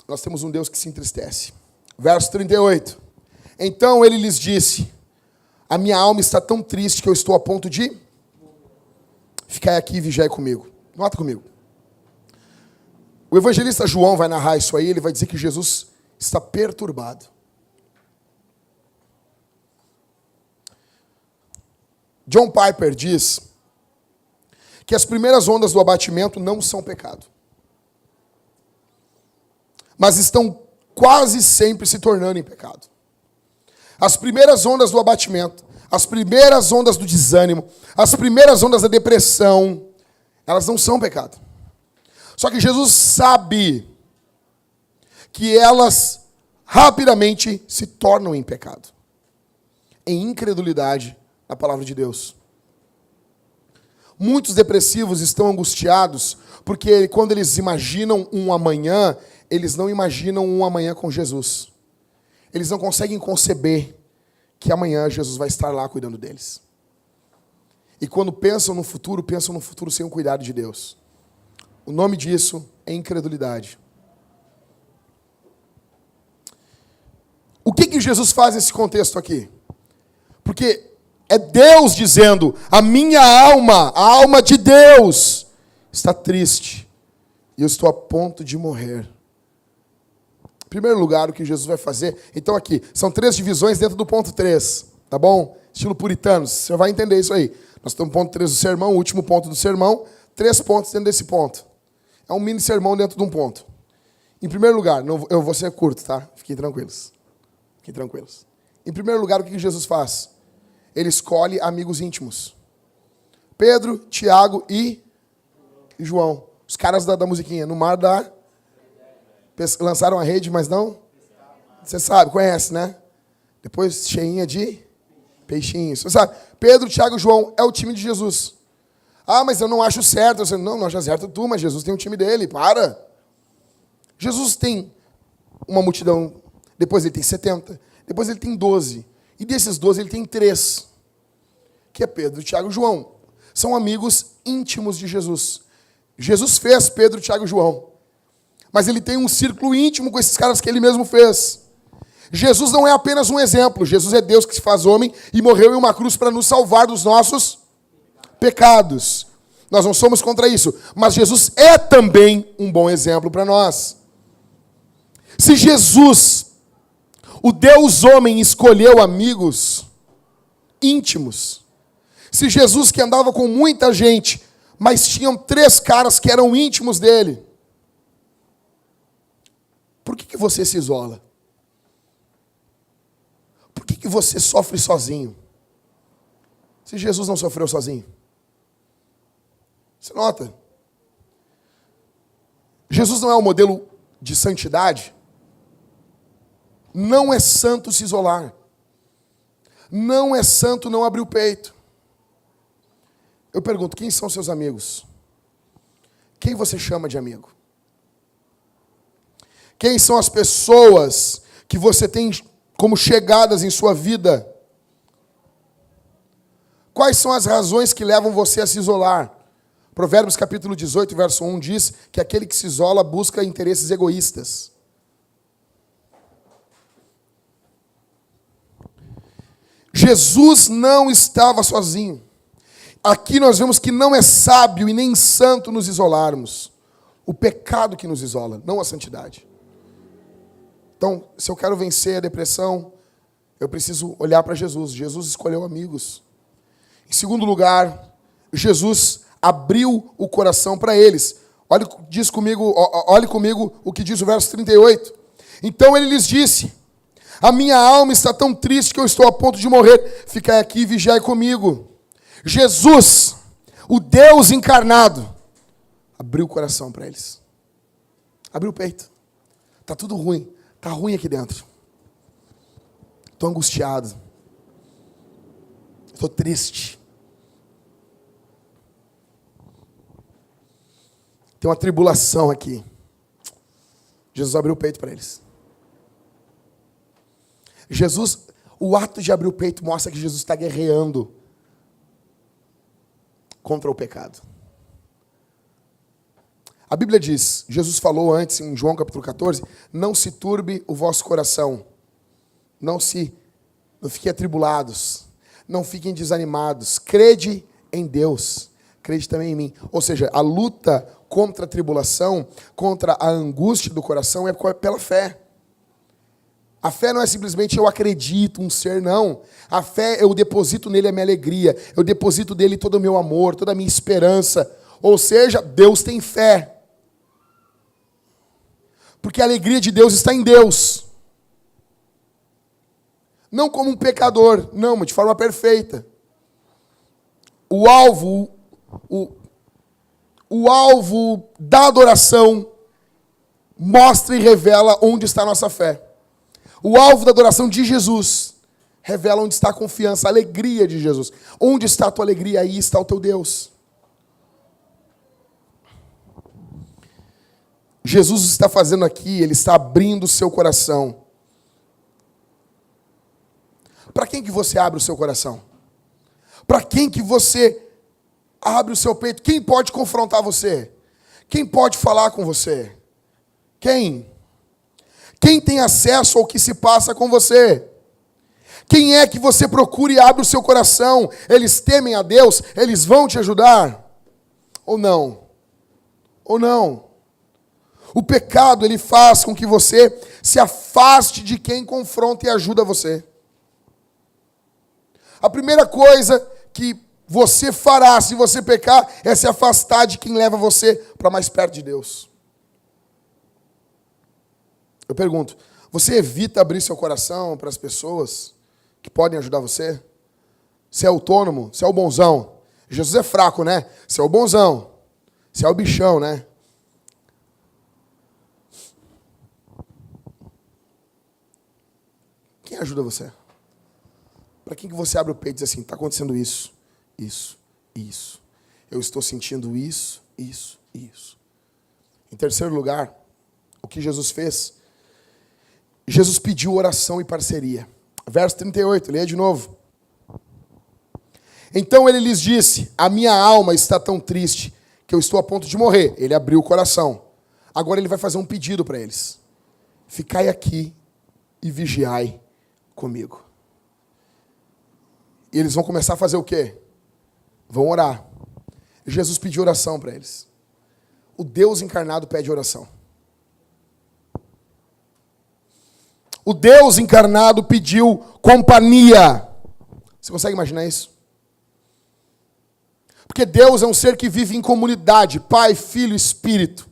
Nós temos um Deus que se entristece. Verso 38. Então ele lhes disse, a minha alma está tão triste que eu estou a ponto de... Ficai aqui e vigiai comigo. Nota comigo. O evangelista João vai narrar isso aí, ele vai dizer que Jesus está perturbado. John Piper diz que as primeiras ondas do abatimento não são pecado, mas estão quase sempre se tornando em pecado. As primeiras ondas do abatimento, as primeiras ondas do desânimo, as primeiras ondas da depressão, elas não são pecado. Só que Jesus sabe que elas rapidamente se tornam em pecado, em incredulidade na palavra de Deus. Muitos depressivos estão angustiados porque quando eles imaginam um amanhã, eles não imaginam um amanhã com Jesus. Eles não conseguem conceber que amanhã Jesus vai estar lá cuidando deles. E quando pensam no futuro sem o cuidado de Deus. O nome disso é incredulidade. O que Jesus faz nesse contexto aqui? Porque é Deus dizendo, a minha alma, a alma de Deus, está triste. E eu estou a ponto de morrer. Em primeiro lugar, o que Jesus vai fazer... Então aqui, são 3 divisões dentro do ponto 3. Tá bom? Estilo puritano, você vai entender isso aí. Nós estamos no ponto 3 do sermão, o último ponto do sermão. 3 pontos dentro desse ponto. É um mini sermão dentro de um ponto. Em primeiro lugar, eu vou ser curto, tá? Fiquem tranquilos. Fiquem tranquilos. Em primeiro lugar, o que Jesus faz? Ele escolhe amigos íntimos. Pedro, Tiago e João. Os caras da musiquinha. No mar da... Lançaram a rede, mas não? Você sabe, conhece, né? Depois cheinha de peixinhos. Você sabe, Pedro, Tiago e João é o time de Jesus. Ah, mas eu não acho certo. Eu não acho certo tu, mas Jesus tem um time dele. Para. Jesus tem uma multidão. Depois ele tem 70. Depois ele tem 12. E desses 12 ele tem 3. Que é Pedro, Tiago e João. São amigos íntimos de Jesus. Jesus fez Pedro, Tiago e João. Mas ele tem um círculo íntimo com esses caras que ele mesmo fez. Jesus não é apenas um exemplo. Jesus é Deus que se faz homem e morreu em uma cruz para nos salvar dos nossos pecados. Nós não somos contra isso. Mas Jesus é também um bom exemplo para nós. Se Jesus, o Deus homem, escolheu amigos íntimos. Se Jesus, que andava com muita gente, mas tinham 3 caras que eram íntimos dele, por que você se isola? Por que você sofre sozinho? Se Jesus não sofreu sozinho. Você nota? Jesus não é o modelo de santidade. Não é santo se isolar. Não é santo não abrir o peito. Eu pergunto, quem são seus amigos? Quem você chama de amigo? Quem são as pessoas que você tem como chegadas em sua vida? Quais são as razões que levam você a se isolar? Provérbios capítulo 18, verso 1 diz que aquele que se isola busca interesses egoístas. Jesus não estava sozinho. Aqui nós vemos que não é sábio e nem santo nos isolarmos. O pecado que nos isola, não a santidade. Então, se eu quero vencer a depressão, eu preciso olhar para Jesus. Jesus escolheu amigos. Em segundo lugar, Jesus abriu o coração para eles. Olhe comigo o que diz o verso 38. Então ele lhes disse: a minha alma está tão triste que eu estou a ponto de morrer. Ficai aqui e vigiai comigo. Jesus, o Deus encarnado, abriu o coração para eles. Abriu o peito. Está tudo ruim. Está ruim aqui dentro. Estou angustiado. Estou triste. Tem uma tribulação aqui. Jesus abriu o peito para eles. Jesus, o ato de abrir o peito mostra que Jesus está guerreando contra o pecado. A Bíblia diz, Jesus falou antes em João capítulo 14, não se turbe o vosso coração, não fiquem atribulados, não fiquem desanimados, crede em Deus, crede também em mim. Ou seja, a luta contra a tribulação, contra a angústia do coração é pela fé. A fé não é simplesmente eu acredito um ser, não. A fé, eu deposito nele a minha alegria, eu deposito nele todo o meu amor, toda a minha esperança. Ou seja, Deus tem fé. Porque a alegria de Deus está em Deus. Não como um pecador, não, mas de forma perfeita. O alvo da adoração mostra e revela onde está a nossa fé. O alvo da adoração de Jesus revela onde está a confiança, a alegria de Jesus. Onde está a tua alegria, aí está o teu Deus. Jesus está fazendo aqui, ele está abrindo o seu coração. Para quem que você abre o seu coração? Para quem que você abre o seu peito? Quem pode confrontar você? Quem pode falar com você? Quem? Quem tem acesso ao que se passa com você? Quem é que você procura e abre o seu coração? Eles temem a Deus? Eles vão te ajudar? Ou não? Ou não? O pecado, ele faz com que você se afaste de quem confronta e ajuda você. A primeira coisa que você fará se você pecar é se afastar de quem leva você para mais perto de Deus. Eu pergunto, você evita abrir seu coração para as pessoas que podem ajudar você? Você é autônomo? Você é o bonzão? Jesus é fraco, né? Você é o bonzão. Você é o bichão, né? Quem ajuda você? Para quem que você abre o peito e diz assim, está acontecendo isso, isso, isso. Eu estou sentindo isso, isso, isso. Em terceiro lugar, o que Jesus fez? Jesus pediu oração e parceria. Verso 38, leia de novo. Então ele lhes disse, a minha alma está tão triste que eu estou a ponto de morrer. Ele abriu o coração. Agora ele vai fazer um pedido para eles. Ficai aqui e vigiai comigo. E eles vão começar a fazer o quê? Vão orar. Jesus pediu oração para eles. O Deus encarnado pede oração. O Deus encarnado pediu companhia. Você consegue imaginar isso? Porque Deus é um ser que vive em comunidade, Pai, Filho, Espírito.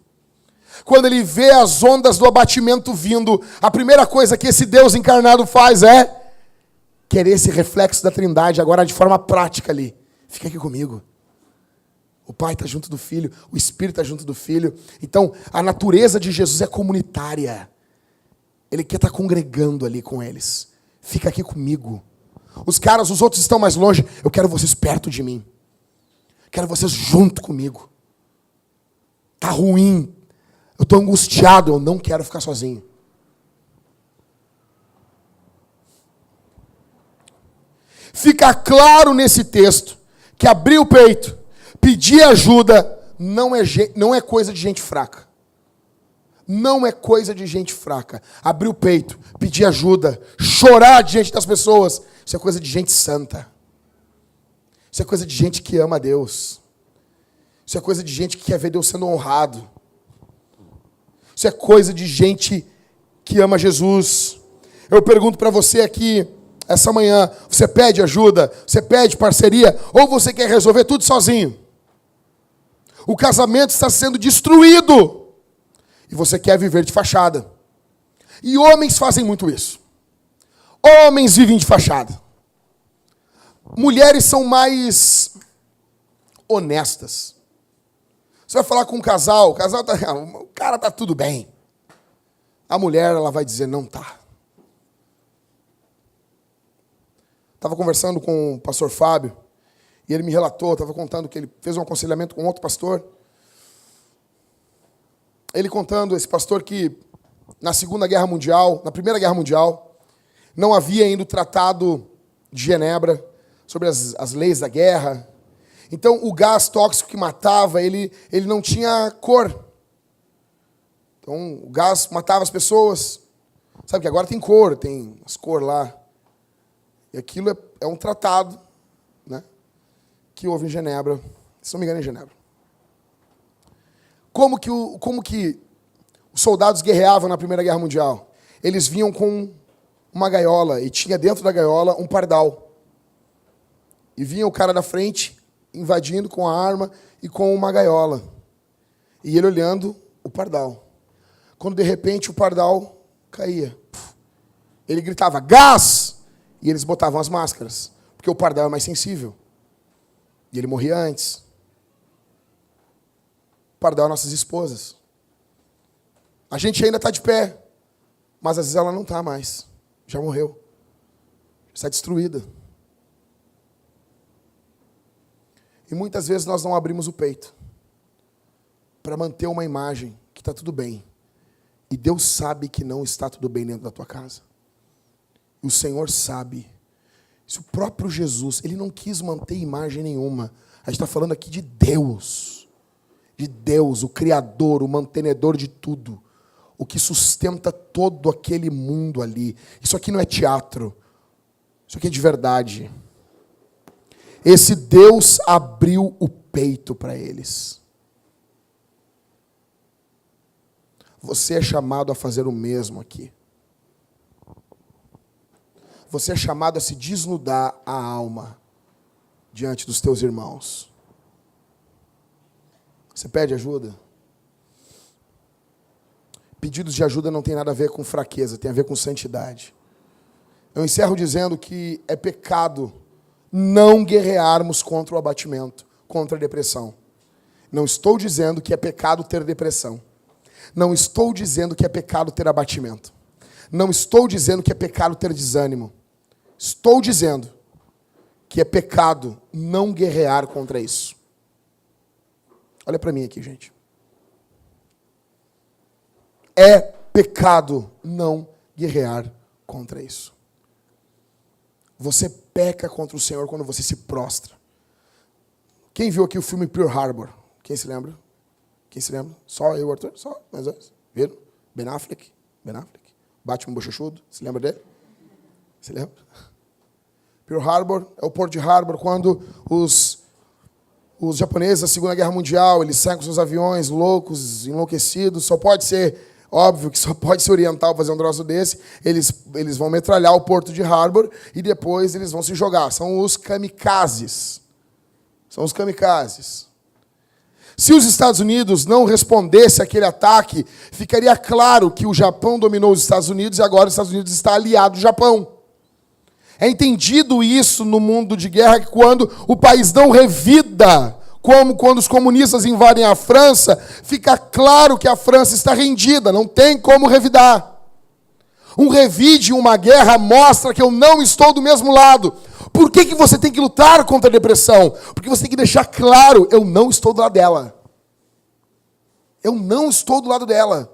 Quando ele vê as ondas do abatimento vindo, a primeira coisa que esse Deus encarnado faz é querer esse reflexo da Trindade, agora de forma prática ali. Fica aqui comigo. O Pai está junto do Filho, o Espírito está junto do Filho. Então, a natureza de Jesus é comunitária. Ele quer estar congregando ali com eles. Fica aqui comigo. Os outros estão mais longe. Eu quero vocês perto de mim. Quero vocês junto comigo. Tá ruim. Eu estou angustiado. Eu não quero ficar sozinho. Fica claro nesse texto que abrir o peito, pedir ajuda, não é coisa de gente fraca. Não é coisa de gente fraca. Abrir o peito, pedir ajuda, chorar diante das pessoas, isso é coisa de gente santa. Isso é coisa de gente que ama a Deus. Isso é coisa de gente que quer ver Deus sendo honrado. Isso é coisa de gente que ama Jesus. Eu pergunto para você aqui, essa manhã, você pede ajuda, você pede parceria, ou você quer resolver tudo sozinho? O casamento está sendo destruído, e você quer viver de fachada. E homens fazem muito isso. Homens vivem de fachada. Mulheres são mais honestas. Você vai falar com um casal, o cara tá tudo bem. A mulher, ela vai dizer, não tá. Estava conversando com o pastor Fábio, e ele me relatou, estava contando que ele fez um aconselhamento com outro pastor. Ele contando, esse pastor, que na Segunda Guerra Mundial, na Primeira Guerra Mundial, não havia ainda o Tratado de Genebra sobre as leis da guerra. Então, o gás tóxico que matava, ele não tinha cor. Então, o gás matava as pessoas. Sabe que agora tem cor, tem as cores lá. E aquilo é um tratado, né, que houve em Genebra, se não me engano, em Genebra. Como que os soldados guerreavam na Primeira Guerra Mundial? Eles vinham com uma gaiola, e tinha dentro da gaiola um pardal. E vinha o cara da frente, invadindo com a arma e com uma gaiola. E ele olhando o pardal. Quando, de repente, o pardal caía. Ele gritava, gás! E eles botavam as máscaras, porque o pardal é mais sensível. E ele morria antes. O pardal é nossas esposas. A gente ainda está de pé, mas às vezes ela não está mais. Já morreu. Já está destruída. E muitas vezes nós não abrimos o peito para manter uma imagem que está tudo bem. E Deus sabe que não está tudo bem dentro da tua casa. E o Senhor sabe. Se o próprio Jesus, ele não quis manter imagem nenhuma. A gente está falando aqui de Deus. De Deus, o Criador, o mantenedor de tudo. O que sustenta todo aquele mundo ali. Isso aqui não é teatro. Isso aqui é de verdade. Esse Deus abriu o peito para eles. Você é chamado a fazer o mesmo aqui. Você é chamado a se desnudar a alma diante dos teus irmãos. Você pede ajuda? Pedidos de ajuda não tem nada a ver com fraqueza, tem a ver com santidade. Eu encerro dizendo que é pecado não guerrearmos contra o abatimento, contra a depressão. Não estou dizendo que é pecado ter depressão. Não estou dizendo que é pecado ter abatimento. Não estou dizendo que é pecado ter desânimo. Estou dizendo que é pecado não guerrear contra isso. Olha para mim aqui, gente. É pecado não guerrear contra isso. Você peca contra o Senhor quando você se prostra. Quem viu aqui o filme Pearl Harbor? Quem se lembra? Quem se lembra? Só eu, Arthur? Só, mais dois. Viram? Ben Affleck. Batman bochechudo. Se lembra dele? Se lembra? Pearl Harbor é o porto de Harbor, quando os japoneses da Segunda Guerra Mundial, eles saem com seus aviões loucos, enlouquecidos. Óbvio que só pode ser oriental fazer um troço desse. Eles vão metralhar o porto de Harbor e depois eles vão se jogar. São os kamikazes. Se os Estados Unidos não respondessem àquele ataque, ficaria claro que o Japão dominou os Estados Unidos e agora os Estados Unidos está aliado ao Japão. É entendido isso no mundo de guerra, que quando o país não revida, como quando os comunistas invadem a França, fica claro que a França está rendida, não tem como revidar. Um revide em uma guerra mostra que eu não estou do mesmo lado. Por que você tem que lutar contra a depressão? Porque você tem que deixar claro, eu não estou do lado dela. Eu não estou do lado dela.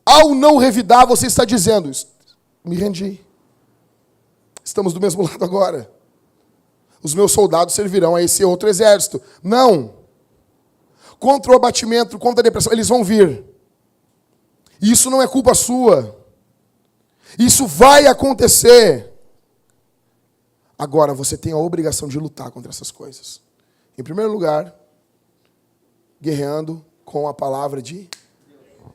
Ao não revidar, você está dizendo, me rendi. Estamos do mesmo lado agora. Os meus soldados servirão a esse outro exército. Não. Contra o abatimento, contra a depressão, eles vão vir. Isso não é culpa sua. Isso vai acontecer. Agora, você tem a obrigação de lutar contra essas coisas. Em primeiro lugar, guerreando com a palavra de...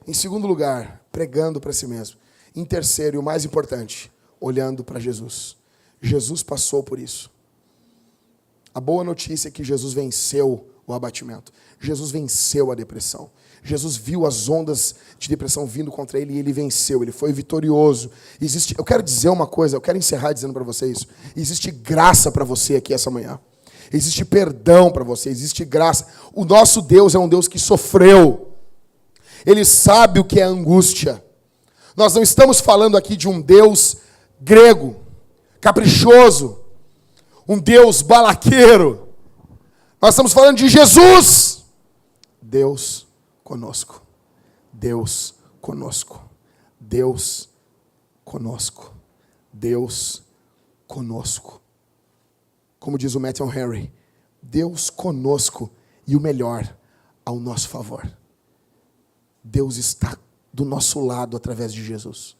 Em segundo lugar, pregando para si mesmo. Em terceiro, e o mais importante, olhando para Jesus. Jesus passou por isso. A boa notícia é que Jesus venceu o abatimento. Jesus venceu a depressão. Jesus viu as ondas de depressão vindo contra ele e ele venceu. Ele foi vitorioso. Eu quero dizer uma coisa, eu quero encerrar dizendo para você isso. Existe graça para você aqui essa manhã. Existe perdão para você, existe graça. O nosso Deus é um Deus que sofreu. Ele sabe o que é angústia. Nós não estamos falando aqui de um Deus grego, caprichoso, um Deus balaqueiro. Nós estamos falando de Jesus. Deus conosco. Deus conosco. Deus conosco. Deus conosco. Como diz o Matthew Henry, Deus conosco e o melhor, ao nosso favor. Deus está do nosso lado através de Jesus.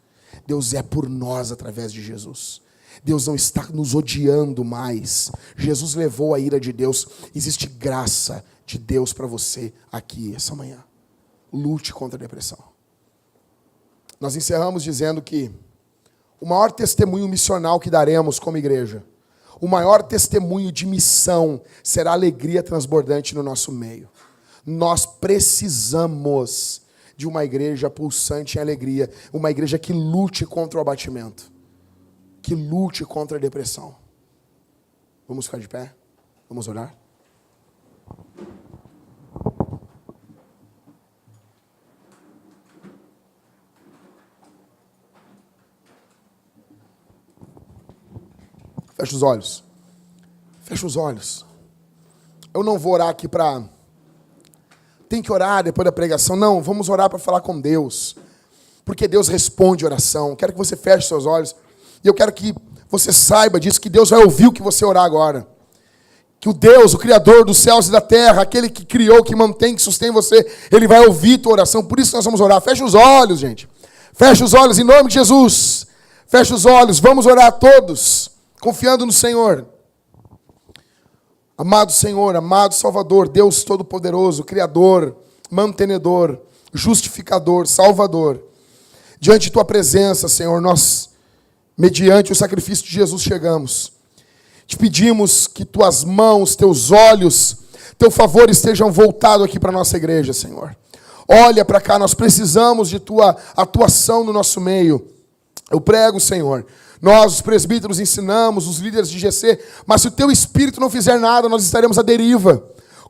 Deus é por nós através de Jesus. Deus não está nos odiando mais. Jesus levou a ira de Deus. Existe graça de Deus para você aqui essa manhã. Lute contra a depressão. Nós encerramos dizendo que o maior testemunho missional que daremos como igreja, o maior testemunho de missão será a alegria transbordante no nosso meio. Nós precisamos de uma igreja pulsante em alegria, uma igreja que lute contra o abatimento, que lute contra a depressão. Vamos ficar de pé? Vamos orar? Fecha os olhos. Fecha os olhos. Eu não vou orar aqui para... Tem que orar depois da pregação. Não, vamos orar para falar com Deus. Porque Deus responde oração. Quero que você feche seus olhos. E eu quero que você saiba disso, que Deus vai ouvir o que você orar agora. Que o Deus, o Criador dos céus e da terra, aquele que criou, que mantém, que sustém você, Ele vai ouvir tua oração. Por isso nós vamos orar. Fecha os olhos, gente. Fecha os olhos em nome de Jesus. Fecha os olhos. Vamos orar todos, confiando no Senhor. Amado Senhor, amado Salvador, Deus Todo-Poderoso, Criador, Mantenedor, Justificador, Salvador. Diante de Tua presença, Senhor, nós, mediante o sacrifício de Jesus, chegamos. Te pedimos que Tuas mãos, Teus olhos, Teu favor estejam voltados aqui para a nossa igreja, Senhor. Olha para cá, nós precisamos de Tua atuação no nosso meio. Eu prego, Senhor. Nós, os presbíteros, ensinamos, os líderes de GC, mas se o Teu Espírito não fizer nada, nós estaremos à deriva.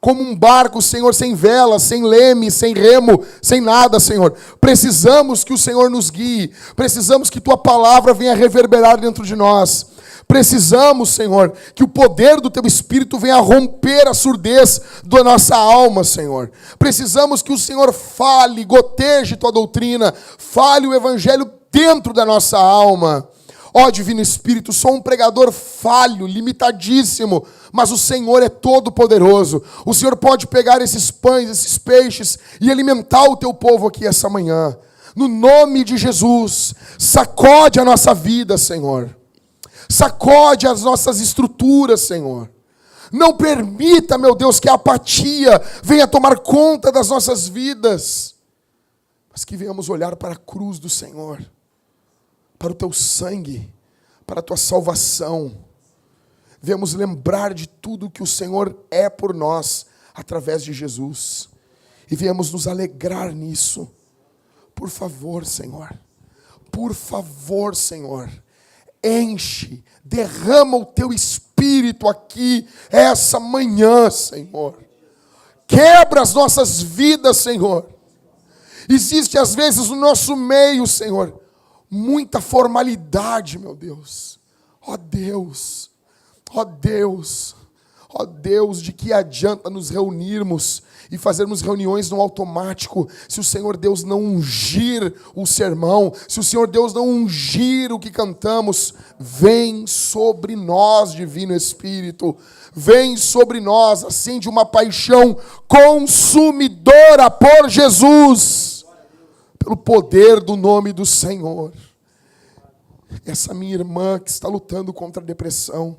Como um barco, Senhor, sem vela, sem leme, sem remo, sem nada, Senhor. Precisamos que o Senhor nos guie. Precisamos que Tua palavra venha reverberar dentro de nós. Precisamos, Senhor, que o poder do Teu Espírito venha romper a surdez da nossa alma, Senhor. Precisamos que o Senhor fale, goteje Tua doutrina, fale o Evangelho dentro da nossa alma. Ó Divino Espírito, sou um pregador falho, limitadíssimo, mas o Senhor é todo poderoso. O Senhor pode pegar esses pães, esses peixes e alimentar o Teu povo aqui essa manhã. No nome de Jesus, sacode a nossa vida, Senhor. Sacode as nossas estruturas, Senhor. Não permita, meu Deus, que a apatia venha tomar conta das nossas vidas, mas que venhamos olhar para a cruz do Senhor, para o Teu sangue, para a Tua salvação. Venhamos lembrar de tudo que o Senhor é por nós, através de Jesus. E venhamos nos alegrar nisso. Por favor, Senhor. Por favor, Senhor. Enche, derrama o Teu Espírito aqui, essa manhã, Senhor. Quebra as nossas vidas, Senhor. Existe às vezes no nosso meio, Senhor, muita formalidade, meu Deus. Ó Deus, ó Deus, ó Deus, de que adianta nos reunirmos e fazermos reuniões no automático, se o Senhor Deus não ungir o sermão, se o Senhor Deus não ungir o que cantamos. Vem sobre nós, Divino Espírito, vem sobre nós, acende uma paixão consumidora por Jesus, pelo poder do nome do Senhor. Essa minha irmã que está lutando contra a depressão,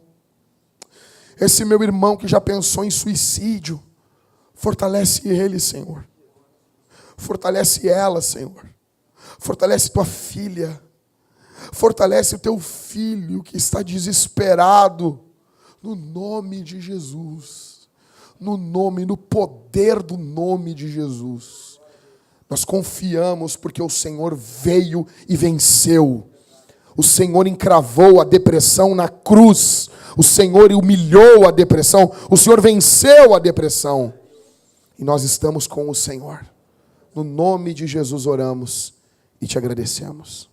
esse meu irmão que já pensou em suicídio, fortalece ele, Senhor. Fortalece ela, Senhor. Fortalece tua filha. Fortalece o teu filho que está desesperado. No nome de Jesus. No poder do nome de Jesus. Nós confiamos porque o Senhor veio e venceu. O Senhor encravou a depressão na cruz. O Senhor humilhou a depressão. O Senhor venceu a depressão. E nós estamos com o Senhor. No nome de Jesus oramos e te agradecemos.